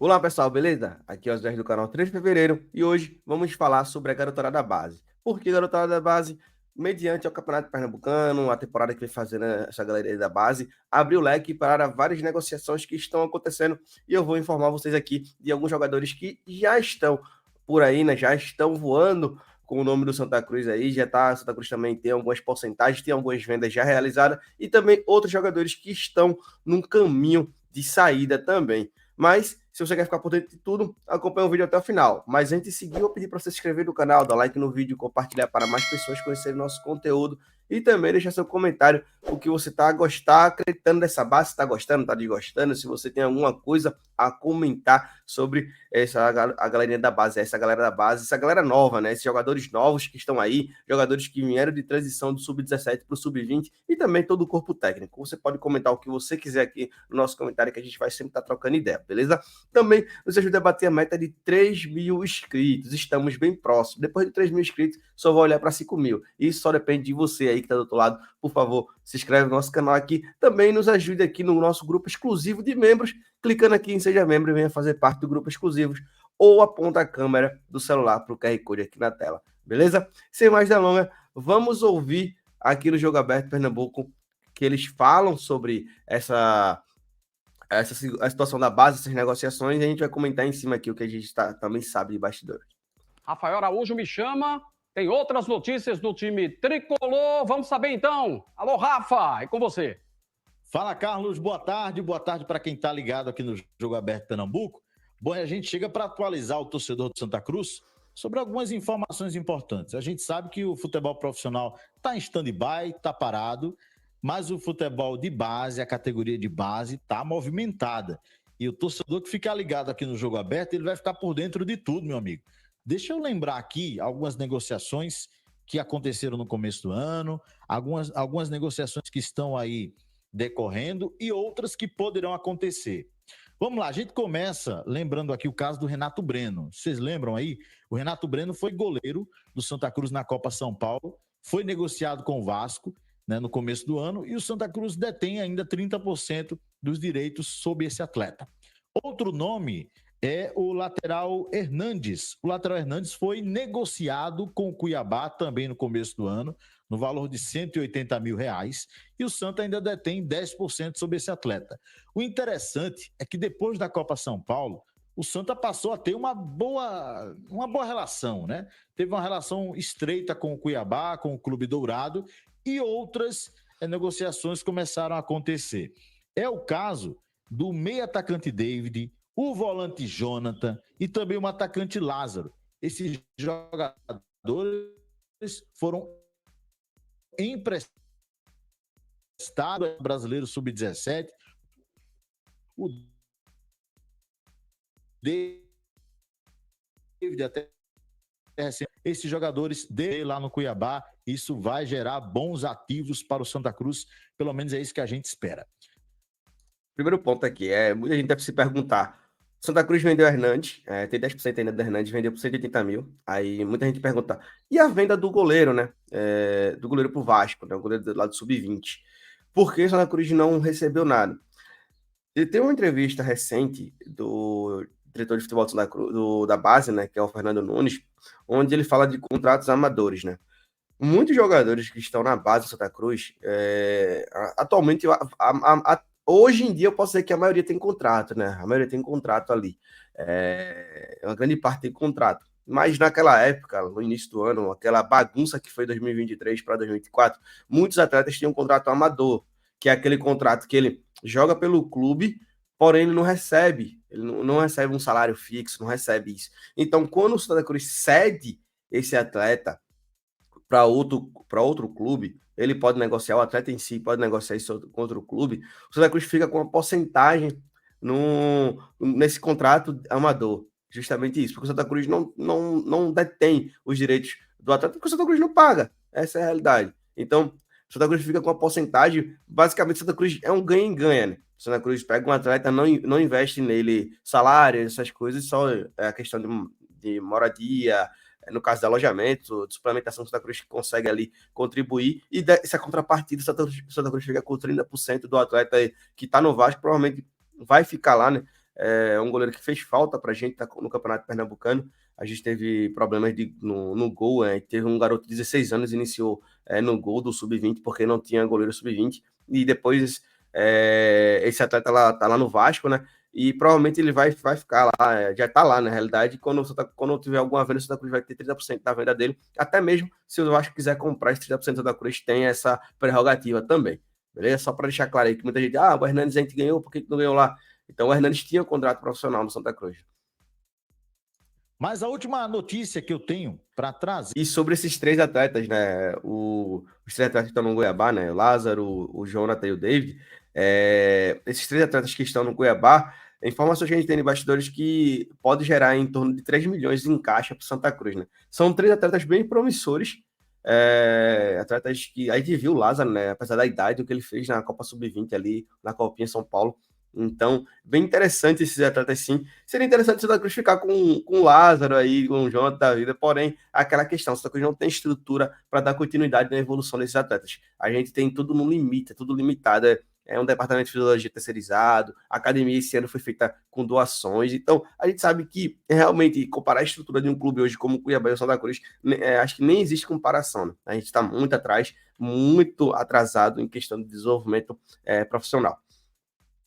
Olá pessoal, beleza? Aqui é o Zé do canal 3 de Fevereiro e hoje vamos falar sobre a garotada da base. Por que garotada da base? Mediante o Campeonato Pernambucano, a temporada que vem fazendo essa galera da base, abriu o leque para várias negociações que estão acontecendo e eu vou informar vocês aqui de alguns jogadores que já estão por aí, né? Já estão voando com o nome do Santa Cruz aí, já tá, Santa Cruz também tem algumas porcentagens, tem algumas vendas já realizadas e também outros jogadores que estão num caminho de saída também. Mas, se você quer ficar por dentro de tudo, acompanha o vídeo até o final. Mas antes de seguir, eu pedi para você se inscrever no canal, dar like no vídeo, compartilhar para mais pessoas conhecerem nosso conteúdo e também deixar seu comentário o que você está acreditando dessa base, se está gostando, está desgostando, se você tem alguma coisa a comentar sobre a galerinha da base, essa galera da base, essa galera nova, né? Esses jogadores novos que estão aí, jogadores que vieram de transição do sub-17 para o sub-20 e também todo o corpo técnico. Você pode comentar o que você quiser aqui no nosso comentário, que a gente vai sempre estar trocando ideia, beleza? Também nos ajuda a bater a meta de 3 mil inscritos. Estamos bem próximos. Depois de 3 mil inscritos, só vou olhar para 5 mil. Isso só depende de você aí que está do outro lado. Por favor, se inscreve no nosso canal aqui. Também nos ajude aqui no nosso grupo exclusivo de membros, clicando aqui em Seja Membro e venha fazer parte do grupo exclusivo. Ou aponta a câmera do celular para o QR Code aqui na tela. Beleza? Sem mais delongas, vamos ouvir aqui no Jogo Aberto Pernambuco que eles falam sobre a situação da base, essas negociações, e a gente vai comentar em cima aqui o que a gente também sabe de bastidores. Rafael Araújo me chama. Tem outras notícias do time tricolor. Vamos saber então. Alô, Rafa, é com você. Fala, Carlos. Boa tarde para quem está ligado aqui no Jogo Aberto Pernambuco. Bom, a gente chega para atualizar o torcedor do Santa Cruz sobre algumas informações importantes. A gente sabe que o futebol profissional está em stand-by, está parado, mas o futebol de base, a categoria de base, está movimentada. E o torcedor que ficar ligado aqui no Jogo Aberto, ele vai ficar por dentro de tudo, meu amigo. Deixa eu lembrar aqui algumas negociações que aconteceram no começo do ano, algumas negociações que estão aí decorrendo e outras que poderão acontecer. Vamos lá, a gente começa lembrando aqui o caso do Renato Breno. Vocês lembram aí? O Renato Breno foi goleiro do Santa Cruz na Copa São Paulo, foi negociado com o Vasco, né, no começo do ano, e o Santa Cruz detém ainda 30% dos direitos sobre esse atleta. Outro nome é o lateral Hernandes. O lateral Hernandes foi negociado com o Cuiabá também no começo do ano, no valor de R$180 mil, e o Santa ainda detém 10% sobre esse atleta. O interessante é que depois da Copa São Paulo, o Santa passou a ter uma boa relação, né? Teve uma relação estreita com o Cuiabá, com o Clube Dourado, e outras negociações começaram a acontecer. É o caso do meio atacante David, o volante Jonathan e também o atacante Lázaro. Esses jogadores foram emprestados ao Brasileiro Sub-17. O David até esses jogadores de lá no Cuiabá, isso vai gerar bons ativos para o Santa Cruz, pelo menos é isso que a gente espera. Primeiro ponto aqui, muita gente deve se perguntar, Santa Cruz vendeu o Hernandes, tem 10% ainda do Hernandes, vendeu por 180 mil, aí muita gente pergunta, e a venda do goleiro, né, do goleiro pro Vasco, né, o goleiro lá do Sub-20, por que Santa Cruz não recebeu nada? E tem uma entrevista recente do diretor de futebol do Santa Cruz, da base, né, que é o Fernando Nunes, onde ele fala de contratos amadores, né, muitos jogadores que estão na base do Santa Cruz, atualmente, hoje em dia eu posso dizer que a maioria tem contrato, né? A maioria tem contrato ali. Uma grande parte tem contrato. Mas naquela época, no início do ano, aquela bagunça que foi 2023 para 2024, muitos atletas tinham um contrato amador, que é aquele contrato que ele joga pelo clube, porém ele não recebe. Ele não recebe um salário fixo, não recebe isso. Então, quando o Santa Cruz cede esse atleta para outro clube, ele pode negociar, o atleta em si pode negociar isso com outro clube, o Santa Cruz fica com uma porcentagem nesse contrato amador. Justamente isso, porque o Santa Cruz não detém os direitos do atleta, porque o Santa Cruz não paga. Essa é a realidade. Então, o Santa Cruz fica com uma porcentagem, basicamente, o Santa Cruz é um ganha-ganha, né? O Santa Cruz pega um atleta, não investe nele salário, essas coisas, só é a questão de moradia, no caso de alojamento, de suplementação, Santa Cruz consegue ali contribuir, e essa contrapartida, Santa Cruz fica com 30% do atleta que está no Vasco, provavelmente vai ficar lá, né? É um goleiro que fez falta pra gente no Campeonato Pernambucano. A gente teve problemas no gol, teve um garoto de 16 anos, iniciou no gol do Sub-20, porque não tinha goleiro Sub-20, e depois esse atleta tá lá no Vasco, né? E provavelmente ele vai ficar lá, já tá lá na realidade. Quando tiver alguma venda, o Santa Cruz vai ter 30% da venda dele. Até mesmo se o Vasco quiser comprar esse 30% do Santa Cruz, tem essa prerrogativa também. Beleza? Só para deixar claro aí que muita gente, o Hernandes a gente ganhou, por que não ganhou lá? Então o Hernandes tinha um contrato profissional no Santa Cruz. Mas a última notícia que eu tenho para trazer. E sobre esses 3 atletas, né? Os 3 atletas que estão no Cuiabá, né? O Lázaro, o Jonathan e o David. Esses 3 atletas que estão no Cuiabá, informações que a gente tem de bastidores que pode gerar em torno de 3 milhões em caixa para o Santa Cruz, né? São 3 atletas bem promissores. Atletas que a gente viu o Lázaro, né? Apesar da idade, o que ele fez na Copa Sub-20 ali, na Copinha São Paulo. Então, bem interessante esses atletas, sim. Seria interessante o Santa Cruz ficar com o Lázaro aí, com o Jonathan da vida, porém, aquela questão, o Santa Cruz não tem estrutura para dar continuidade na evolução desses atletas. A gente tem tudo no limite, é tudo limitado, é um departamento de fisiologia terceirizado, a academia esse ano foi feita com doações, então a gente sabe que realmente comparar a estrutura de um clube hoje como o Cuiabá e o Santa Cruz, acho que nem existe comparação, né? A gente está muito atrás, muito atrasado em questão de desenvolvimento profissional.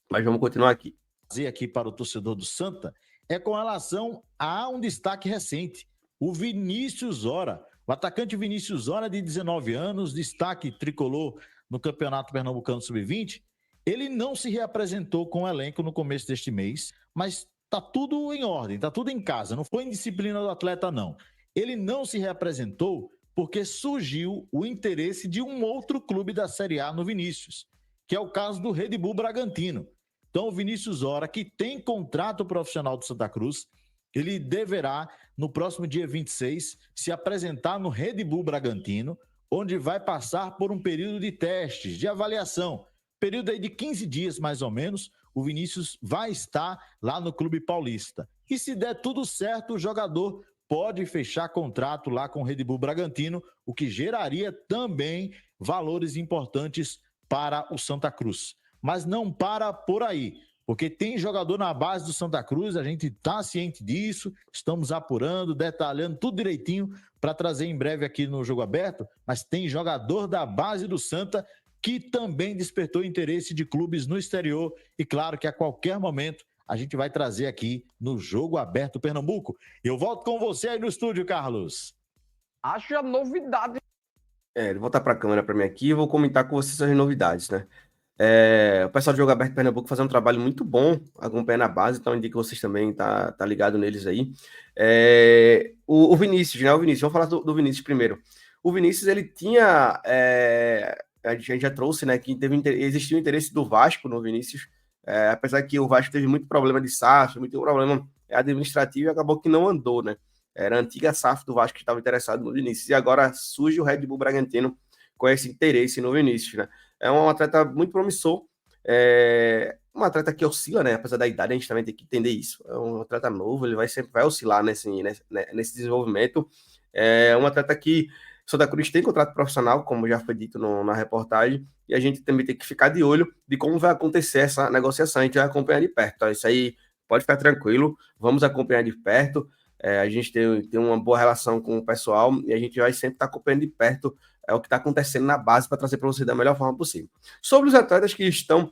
Mas vamos continuar aqui. Trazer aqui para o torcedor do Santa é com relação a um destaque recente, o Vinícius Ora. O atacante Vinícius Ora, de 19 anos, destaque tricolor no Campeonato Pernambucano Sub-20, ele não se reapresentou com o elenco no começo deste mês, mas tá tudo em ordem, tá tudo em casa, não foi indisciplina do atleta, não. Ele não se reapresentou porque surgiu o interesse de um outro clube da Série A no Vinícius, que é o caso do Red Bull Bragantino. Então, o Vinícius Ora, que tem contrato profissional do Santa Cruz, ele deverá, no próximo dia 26, se apresentar no Red Bull Bragantino, onde vai passar por um período de testes, de avaliação. Período aí de 15 dias, mais ou menos, o Vinícius vai estar lá no Clube Paulista. E se der tudo certo, o jogador pode fechar contrato lá com o Red Bull Bragantino, o que geraria também valores importantes para o Santa Cruz. Mas não para por aí, porque tem jogador na base do Santa Cruz, a gente está ciente disso, estamos apurando, detalhando tudo direitinho para trazer em breve aqui no Jogo Aberto, mas tem jogador da base do Santa que também despertou interesse de clubes no exterior e claro que a qualquer momento a gente vai trazer aqui no Jogo Aberto Pernambuco. Eu volto com você aí no estúdio, Carlos. Haja novidade. Ele voltar para a câmera para mim aqui e vou comentar com vocês as novidades, né? O pessoal do Jogo Aberto Pernambuco fazendo um trabalho muito bom, acompanhando a base, então indico que vocês também tá ligado neles aí. O Vinícius, né? O Vinícius, vamos falar do Vinícius primeiro. O Vinícius, ele tinha... a gente já trouxe, né, que existiu interesse do Vasco no Vinícius, apesar que o Vasco teve muito problema de SAF, muito problema administrativo e acabou que não andou, né? Era a antiga SAF do Vasco que estava interessado no Vinícius, e agora surge o Red Bull Bragantino com esse interesse no Vinícius, né? É um atleta muito promissor, um atleta que oscila, né? Apesar da idade, a gente também tem que entender isso. É um atleta novo, ele sempre vai oscilar nesse desenvolvimento. É um atleta que o Santa Cruz tem contrato profissional, como já foi dito na reportagem, e a gente também tem que ficar de olho de como vai acontecer essa negociação. A gente vai acompanhar de perto, tá? Isso aí pode ficar tranquilo, vamos acompanhar de perto. A gente tem uma boa relação com o pessoal e a gente vai sempre estar acompanhando de perto o que está acontecendo na base para trazer para você da melhor forma possível. Sobre os atletas que estão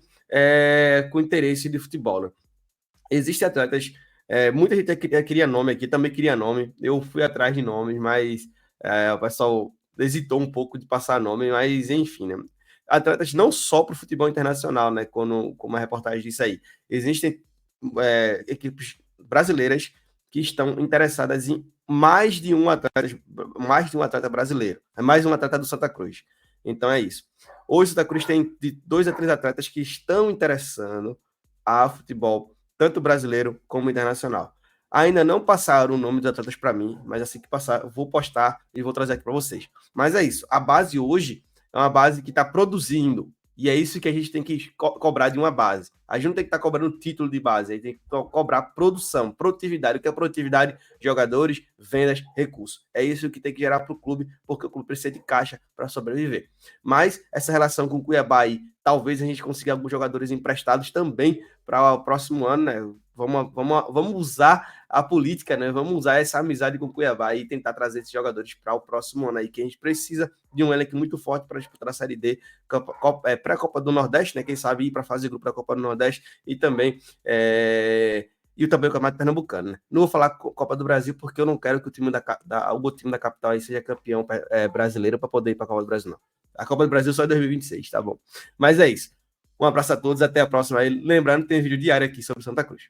com interesse de futebol, né? Existem atletas, muita gente queria nome aqui, também queria nome, eu fui atrás de nomes, mas o pessoal hesitou um pouco de passar nome, mas enfim, né? Atletas não só para o futebol internacional, né? Como a reportagem disse aí, existem equipes brasileiras que estão interessadas em mais de um atleta brasileiro, mais de um atleta do Santa Cruz. Então é isso. Hoje o Santa Cruz tem de 2 a 3 atletas que estão interessando a futebol, tanto brasileiro como internacional. Ainda não passaram o nome dos atletas para mim, mas assim que passar, eu vou postar e vou trazer aqui para vocês. Mas é isso. A base hoje é uma base que está produzindo. E é isso que a gente tem que cobrar de uma base. A gente não tem que estar cobrando título de base, a gente tem que cobrar produção, produtividade. O que é produtividade? Jogadores, vendas, recursos. É isso que tem que gerar para o clube, porque o clube precisa de caixa para sobreviver. Mas essa relação com o Cuiabá aí, talvez a gente consiga alguns jogadores emprestados também para o próximo ano, né? Vamos usar a política, né? Vamos usar essa amizade com o Cuiabá e tentar trazer esses jogadores para o próximo ano aí, que a gente precisa de um elenco muito forte para disputar a Série D, pré-Copa do Nordeste, né? Quem sabe ir para a fase de grupo da Copa do Nordeste e também o Campeonato Pernambucano, né? Não vou falar Copa do Brasil porque eu não quero que o time o time da capital aí seja campeão brasileiro para poder ir para a Copa do Brasil, não. A Copa do Brasil só em 2026, tá bom? Mas é isso. Um abraço a todos, até a próxima. Lembrando que tem vídeo diário aqui sobre Santa Cruz.